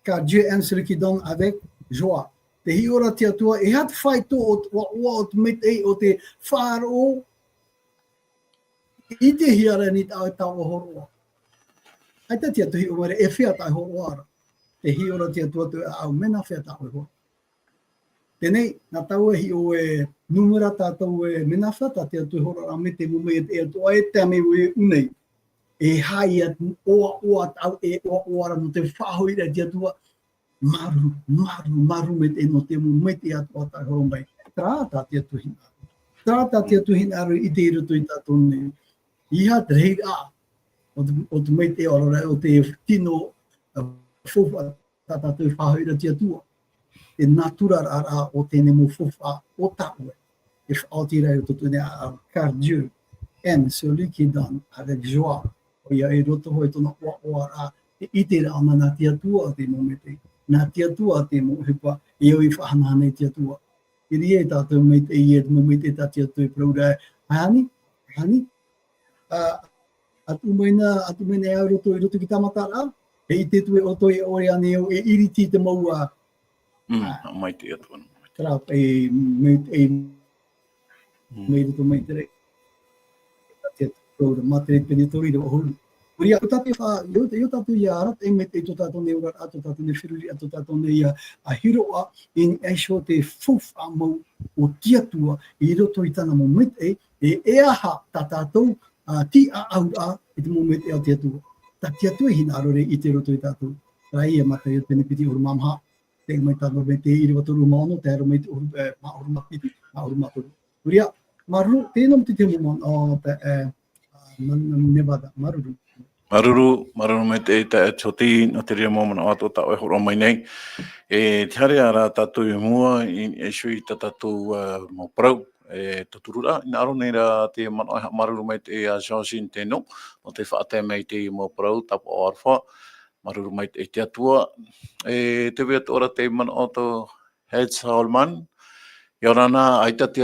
B: car Dieu aime celui qui donne avec joie. Te hi ora tia tua, e hat whai tō o te metei o te whāro, I te hiara ni tau e tau o horoa. Ai ta tia tuhi umare, e whia tai horoara. Te hi ora tia tua tu au mena whia tau e horoa. Tenei, nā tau e hi o e numera tātou e mena whia ta tia tuhi horoa me te mume e toa e te ame ue unei. E hai at oa tau e oara no te whahoi rea tia tua. Maru me te no te mume te atua tai horomai. Trāta tia tuhi aru. Trāta tia tuhi aru I te irutu I tātou nei. Iha te rei a. O te mei te ora o te tino fofa tātou whahoi rea tia tua. Te natura ara o tēne mo fofa o tāue. E whaotira I roto ne a car Dieu aime celui qui donne avec joie. O ia e roto hoi tona oa a te itere ana nā tia tua te momete. Nā tia tua te mo hipa e oi whahanane tia tua. I rie tātou mei te i e te momete tā tia tui praura. Hani? Atu meina e au roto I roto ki tamatara. E I te tue o toi ore ane o e iriti te maua.
A: Mai te atu.
B: Trap e mei roto mei te rei. Te praura matere pene tori o hulu. Uria o tate wha, yo tatu ia arat e me te to tato ne ura ato tato ne whiruri ato tato ne ia a hiroa in eisho te fufa mau o tia tua I roto I tana mo mete e aha ta tatou ti a au a I te mo mete a tia tua. Ta tia tua hina arore I te roto I tatou. Rai e mata I tene piti uru mamha. Te mai tano me te iri watoru maono, te aro me te uru mapiti, uru matoru. Uria, maru, tēnam te te mo o te Nevada, maruru.
A: Maruru me te e toti no te ria momana ato tau e horo mai nei. E te hare ara tātou I mua e shui ta tātou mo prau e taturura. Ina aro nei ra te manoa maruru mai te a Jean-Sin tēno. O te whaate mai te mo prau tapo o arwha. Maruru mai te te atua. E te wea ora te manoa to Hed Salman. Ia rana aita te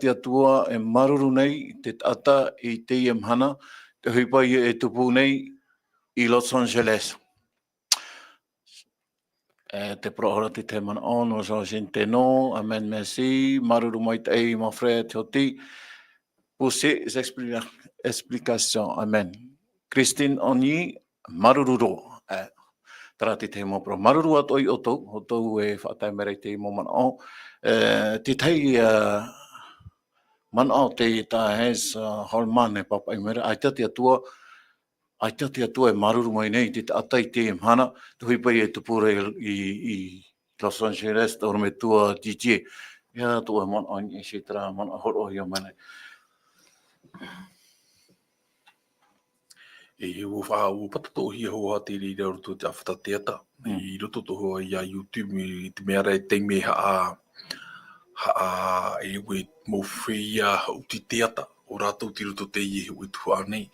A: atua e maruru nei te tata I te hana. Te huipa I e tupu nei I Los Angeles. Te prohora te mana ono, Jean-Sin tēnō, amen merci, maruru mai te ei, mon frère, te oti, pour ces explications, amen. Christine Oni, maruru ro. Tarati te mo pro, maruru ato I otou e whaatai merei te mo mana o. Te tei mana o te ta Hed Salman e papa I mera, aita te atua e maruru mai nei, te atai te hana, te hui pai e tupura I Los Angeles, te orme tua DJ. Ia tua mana o ni e se tra mana horo ia mana.
C: E o whāu patato hi hoa te rei rau tu te awhata teata. I roto toho I a YouTube I te mea rei te me haa e ue mo whia uti teata o rātou tiro to te i ui tua nei,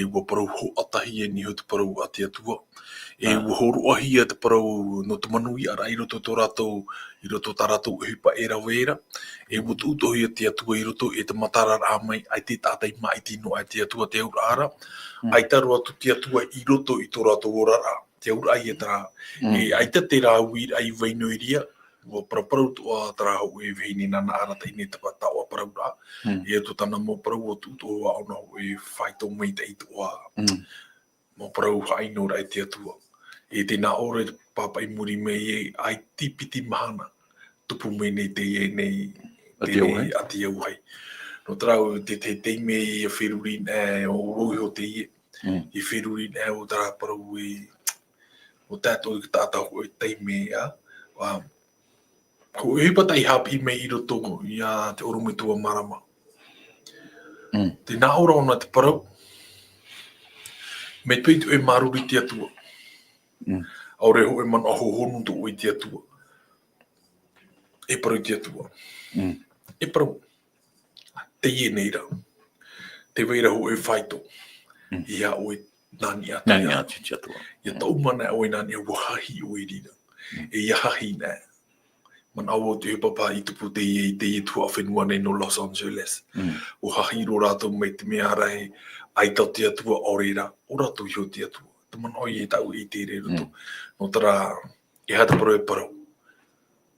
C: ua parau ho atahi ni ho te parau ati atua. Ua horu ahia te parau no te manui ara i roto tō rātou, i roto tā rātou hipa e rawera. Ua tu utohi ati atua i roto te matara rā mai, ai te tātai mai tino ai te atua te aura ara. Ai taru atu te atua i roto i tō rātou orara, te aura ai e tā. Ai te rā ui ai vainoiria, ua paraparau tu a tara hau e vihini nana ara ta ine tapa ta o parau rā. E tu tana mo parau o tu o a ona e whaito mei te itu a mo parau haino rai te atua. E te nā ore papa i muri mei e ai tipiti mahana tupu mei nei te e nei ati au hai. No trau te mei e whirurin e o roi ho te ie. I whirurin e o tara parau e o tātou i tātou e te mei a. Ko e patai hapi me i roto i a te orumetua marama. Te nā ora ona te parau, me peitu e maruri te atua. Aure ho e mana aho honu to oi te atua. E parau te atua. E parau, te ie nei rau. Te weira ho e whaito. I a oi nani ati.
A: Nani ati te atua.
C: Ia tau mana oi nani a wahahi oi rira. E iahahi nē. Man awo te papa i tupu te i tua whenua nei no Los Angeles. O hahiro rātou mei te mea rai, ai tau te atua orera, o rātou hio te atua. Te man oi e tau i te re roto. No tara, e hata parau e parau.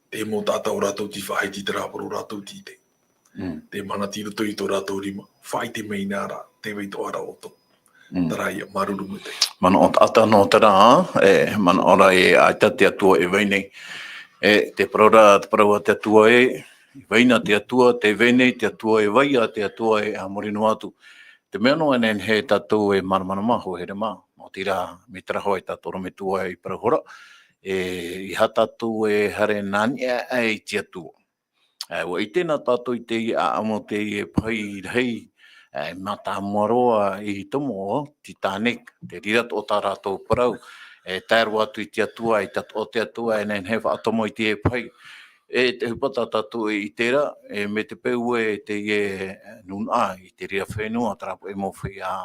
C: Te mo tātau rātou ti whaai ti te rāparo rātou ti te. Te mana ti roto i tō rātou rima, whaai te mei nāra, te wei tō ara oto. Tara ia, maruru me te.
A: Mana o ata no tara, mana ora e aita te atua e weinei. Te parau te atua e waina te atua, te wenei te atua e waia, te atua e amorino atu. Te mea no enen he tātou e maramana maho he re mā. Mō tira me taraho e tātou me tua i parahora. I ha tātou e hare nani e te atua. Wa i tēnā tātou i te i a amo te i e pai rei mata moroa i tomo Titanic, te rirat o tā rātou parau. Tāru atu i te atua, i o te atua, e nen hewa atomo i te e pai. Te hupata tatu i tera, me te peu e te nuna, i te ria whenua, tarapu e mowhi a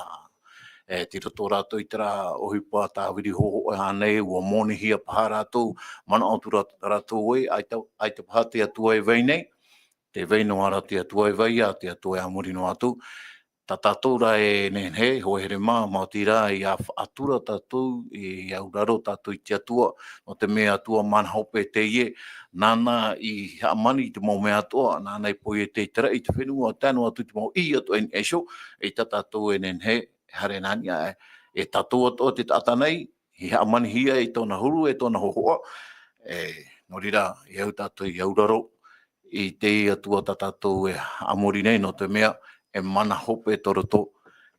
A: te roto rātou i tera ohipa tā wiri hoho e hanei, ua monihi a paha rātou, mana atu rātou e, ai te paha te atua e weinei, te weinoa ra te atua e waia, te atua e amorino atu. Tā tātou ra e nen he, ho here mā, mā tira i a atura tātou, i auraro tātou i te atua, no te mea atua mana hope te ie, nāna i amani i te mau mea atua, nāna i poi e te tera, i te whenua, tānu atu te mau i atua e esho, e tā tātou e nen he, hare nani e tātou atua te tātanei, i amani hia i tōna huru, e tōna hohoa, no rira, i au tātou i auraro, i te atua tā tātou e amori nei, no te mea, e mana hope toroto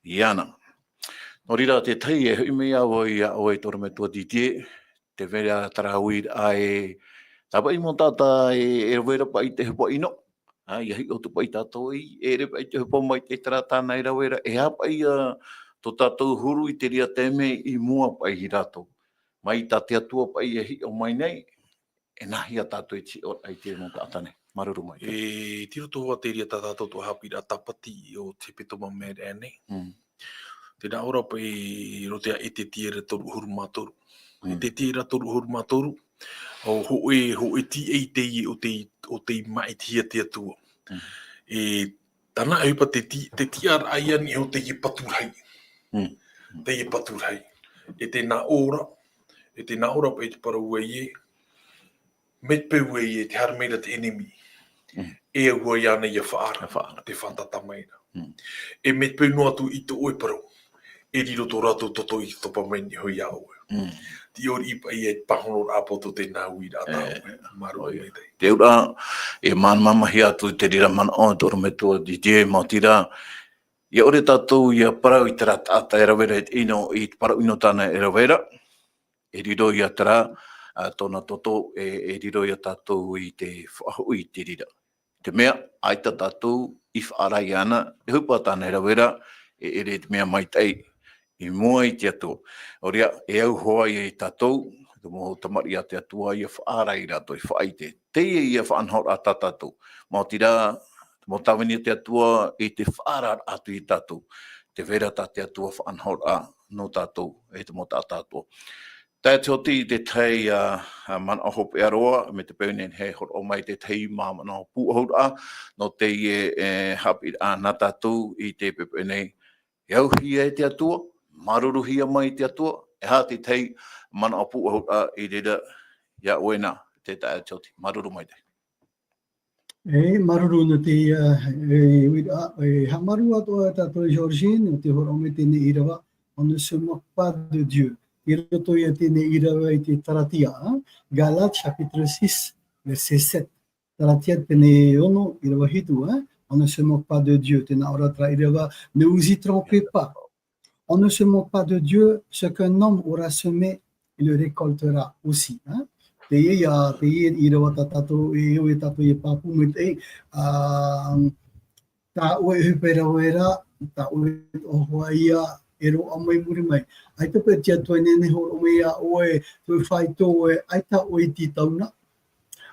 A: i ana. No rira te tei e hui mea o e toro me tua ditie, te vera tarahui a e tapa i mo tata e rawera pa i te hepa ino. I ahi o tu pa i tātou i, e re pa i te hepa mai te taratana i rawera, e hapa i tō tātou huru i te ria teme i mua pa i rato. Mai tā te atua pa i ahi o mai nei, e nahi a tātou i ti o ai te mo tātane. Maruru mai.
C: E tiro tō te ria tātou tō hapira tapati o te petoma mere ane. Te nā ora pa i rotea e te tiera toru huru mātoru. E te tiera toru huru mātoru, ho e ti e te i o te mai tia te atua. Tana e pa te tiara ai ani o te i paturai. Te i paturai. E te nā ora pa i te parau e met peu e te harmeira te enemi. E hua i ana i a whaara, te whatata maina. E met peu no atu i te oe parau. E riro tō rātou toto i topa meni hui a oe. Ti ori ipa i e pahono rāpoto te nā ui rātau. Maru i te.
A: Te ura, e mana mamahi atu te rira mana o toro me tua DJ mā tira. I ore tātou i a parau i tera tāta e rawera i parau ino tāna e rawera. E riro i a tera. Tōna toto e riro i a tātou i te whahu i te rira. Te mea, aita tātou i whaarai ana, e hupa tāna e rawera, e ere te mea mai tei, i mua i te atua. Oria, e au hoa i tātou, te moho tamari a te atua i a whaarai rato, i whaai te. Te i a whaanhor a tātou. Mā tira, mo tawini te atua i te whaarar atu i tātou, te vera tā te atua whaanhora no tātou, e te mo tā tātou. Tā te oti te tei mana hope e aroa, me te peunen he hor o mai te tei mana pu hora, no te hapi a nā tātou i te pepene, iau hia e te atua, maruru hia mai te atua, e hā te tei mana pu hora i reda, ia oena te tā te oti, maruru mai te.
B: Maruru no te hamaru atoa tātou Georgine, o te horo me tēne irawa, on ne se moque pas de Dieu. I roto ia tēne irawa i te taratia, Galates chapitre 6, verset 7. Taratia tēne ono irawa hitu, on ne se moque pas de Dieu. Tēnā ora tra irawa, ne vous y trompez pas. On ne se moque pas de Dieu, ce qu'un homme aura semé, il le récoltera aussi. Te ia irawa tātou e o e tātou e pāpu me te tā oe hupera oera, tā oe ohua ia, e ro amai muri mai. Ai te pe tia toi nene horo mea oe, tu e whai tō oe, ai ta oe titauna.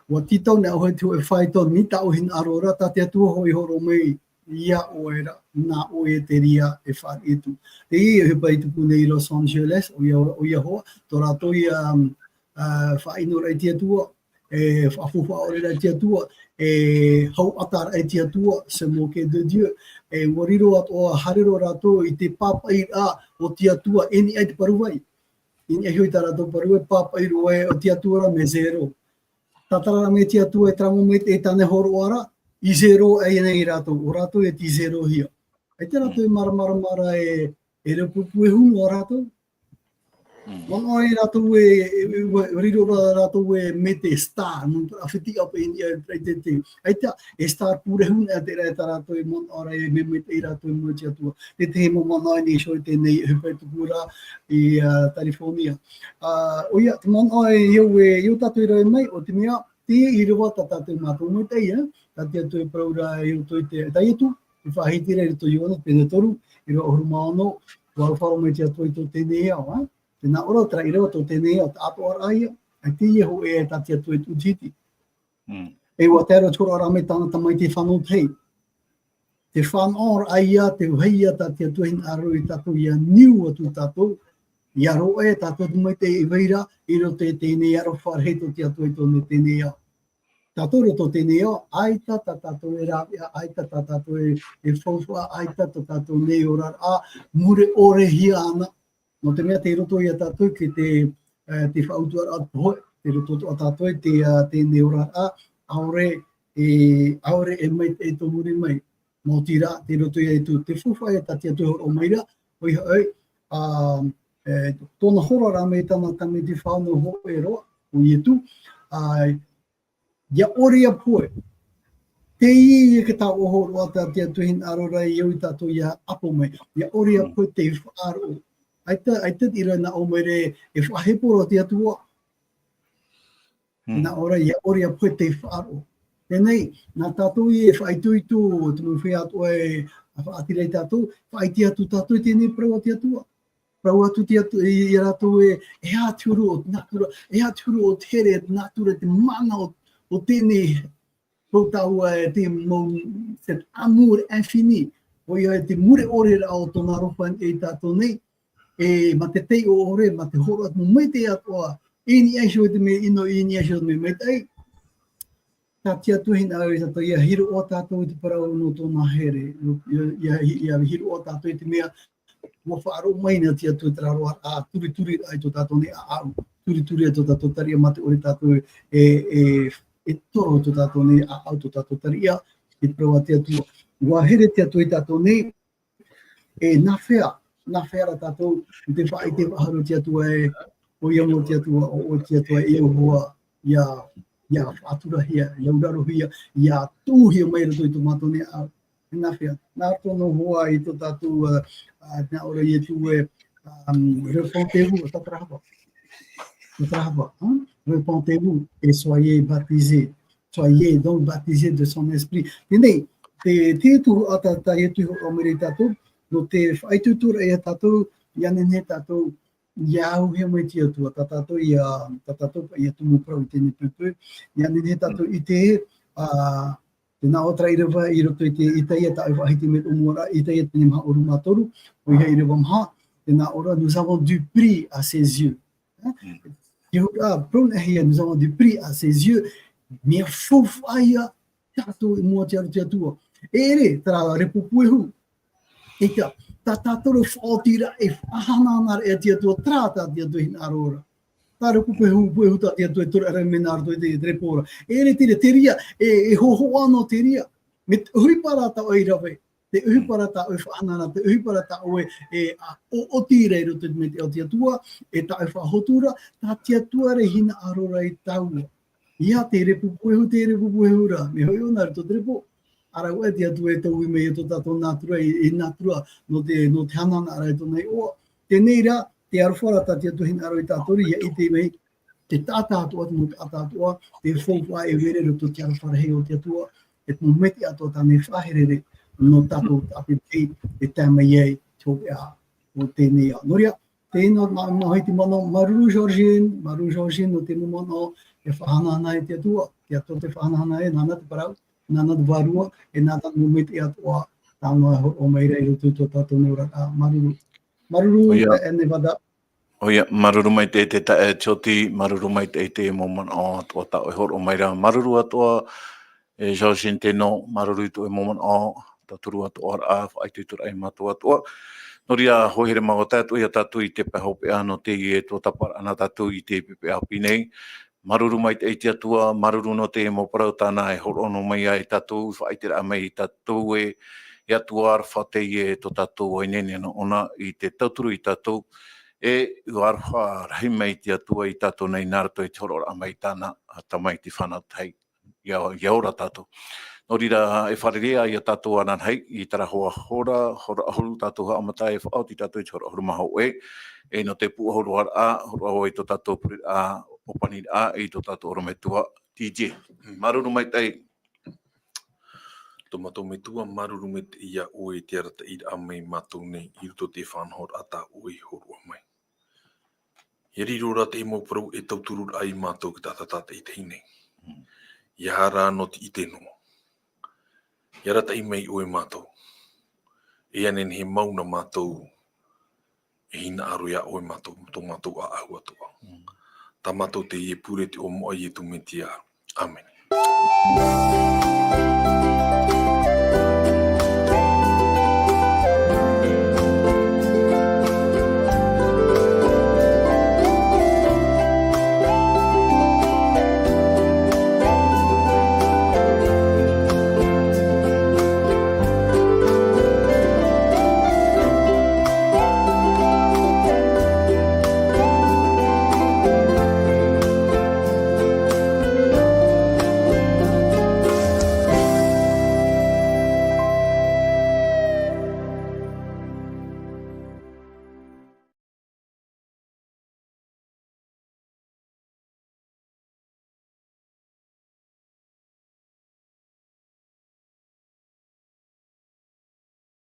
B: Wa titauna oe tu e whai tō, ni ta oe hin arora, ta te atua hoi horo mei, ia oera, nā oe te ria e whai etu. Te ia hupa i tupu nei Los Angeles, o ia hoa, tō rato ia whainora i tia tua, e whafuwha ore rai tia tua, e hau atara i tia tua, se moke de Dieu, e wariro atoa harero rato i te papai a o tia tua, eni ai te paruai. Eni ai hui ta rato paruai, papai roe o tia tua me zero. Tatara me tia tua e tramo me te tane horo ara, i zero e nei rato, o rato e ti zero hia. Ai te rato e mara e repupu e hungo o rato. Mana e rato riro rato e me te star, non awhiti apa ini ai te. Ai te star pure hun e te reta rato e mana ora e me te rato e mua tia tua. Te te mo mana ni so te nei hupai tukura i California. O ia, te mana e iau tatu i rai mai, o te mea, te i rewa tatu i mātou mo te ia, tatu atu e praura e uto i te taietu, i whahitira i to iona, pene toru, i roa oru maono, whalwharo me tia tua i to tēnei au, Tēnā ora tra i rewa tō tēnei au, ato ara ia, ai te ia ho e tati atu e tūtiti. E wa tēra tūra ara me tāna tamai te whanau tei. Te whanau ai ia, te uheia tati atu hin aro i tato ia niu atu tato, ia ro e tato atu mai te iweira, i ro te tēnei aro wharheto te atu e tōne tēnei au. Tato ro tō tēnei au, aita tato e rawia, aita tato e whauwha, aita tato nei ora a, mure ore hia ana. No te mea te roto ia tātou ki te whautua a poe, te roto a tātou te neora a, aore e mai e tō muri mai. Mō tira, te roto ia e tu te whuwhai e tati atu o maira, oi hoi, tōna hora rā mei tāna tame te whānau ho e roa, o i etu, ia ore a poe. Te i ke tā oho roa tati atu hin arorai iau i tātou ia apo mai, ia ore a poe te whaaro. Ai te ira na o mere e whaheporo te atua. Nā ora ia ore a poe te whaaro. Tēnei, nā tātou i e whaituitu, te mui whi atua e whaatirei tātou, whaiti atu tātou tēnei prau te atua. Prau atu te atu i ratou e aturu o natura, e aturu o tere natura, te mana o tēnei protaua e te mou, cet amour infini. O ia te mure ore rao tōna ropa e tātou nei, e ma te tei o ore, ma te horo atu mai te atoa, e ni aisho te me ino, e ni aisho te me mai tei. Tā tia tuhina au i tato, ia hiro o tātou i te parau no tōna here, ia hiro o tātou i te mea, mo whaaro mai na tia tu traro a turi ai tō tātou ne a au, turi ai tō tātou tari a mate ore tātou e toro tō tātou ne a au tō tātou tari a, i te parau a tia tua. Wa here tia tu i tātou ne, e nā whea ra tātou, te whaai te waharo tia tua e, o ia mo tia tua, o tia tua e au hoa, ia whātura hia, ia uraro hia, ia tūhia mai rato i tō mātou ne au. Nā whea, nā tono hoa i tō tātou, nā ora i tu e, repentez-vous, repentez-vous, et soyez baptisés, soyez donc baptisés de son esprit. Tēnei, te tūru a tātai e tuho o mere tātou, no te whaitutura e tātou, ianene tātou, iau hea mai tia tua, tātou ia tumu prau i tēne pupu, ianene tātou i te Tēnā o trai rewa I roto I te itai ta iwa hiti me umora, itai te maha oru matoru, o iha I rewa maha, tēnā ora nous avons du prix à ses yeux. Yehuda, pron ehia, nous avons du prix à ses yeux, mea fofaya, tato I mua te aru te atua. Ere, tara repupuehu, e ta tātoro whaotira e whahanana e te atua, trāta te atua hina arora. Tā repupuehu ta te atua e tora mena arto e te repora. Ere tira, te ria, e hoho ano te ria. Me te uhiparata o I rawe, te uhiparata o I whahanana, te uhiparata o o tira I roto me te atua, e ta e whahotura, tā te atua re hina arora I taua. Ia te repupuehu ra, me hoi ona rito te repo. Ara ua te atua e tau I mei e to tato nātura, e nātura no te hanana ara e to nei oa. Tēnei ra, te arwhara ta te atua hina aro I tātori, ia I te mei, te tātātua atu mo te atatua, te whauwha e were roto te arwhara hei o te atua, e mo meti atua tāne whaherere no tātou tāpe tei, e tāmai ei, tōpe a, o tēnei a. Noria, tēnā mahoi te mana, Maruru Georgine, no te mana, e whahanana e te atua te whahanana e, nana te parau, nana te varua, e nana mo meti atua, tāma o meira I roto tō tātou neura, Maruru, e Nevada.
A: Oia, maruru mai te tae tioti, maruru mai te moman o tua tau e horo o maira. Maruru atua e Georgine tēnō, maruru I tu e moman o, taturu atua a, whaai tuitura ai matua atua. Noria hohere mago tātu ia tātu I te pehope ano te I e tua tapara ana tātu I te pepe api nei. Maruru mai te atua, maruru no te moparau tāna e horo no mai ai tātu, whaai tira mai tātu e atua ar whate I e to tātu o inene no ona I te tauturu I tātu. E uarwha rahi mai te atua I tātou nei nārato I te horora mai tāna a tamai te whanau tei iaura tātou. Nō rira e wharerea I a tātou anan hei I tara hoa hora ahuru tātou ha amatai e whaoti tātou I te hora ahuru maho e no te pu ahuru ar a, horo aho I to tātou puri a, opani a I to tātou orometua TJ. Maruru mai tei.
C: Tō matou me tua maruru me te ia oe te arata I a mei matou nei I roto te whanhor a tā oe horua mai. He rirora te mo parau e tauturu ai matou ki tātata I te hinei. Ia hara no te ite no. Ia rata I mei oe matou. E anen he mauna matou e hina aru ia oe matou, tō matou a ahu atua. Tā matou te ie pure te o moa I e tu me te aru. Amen.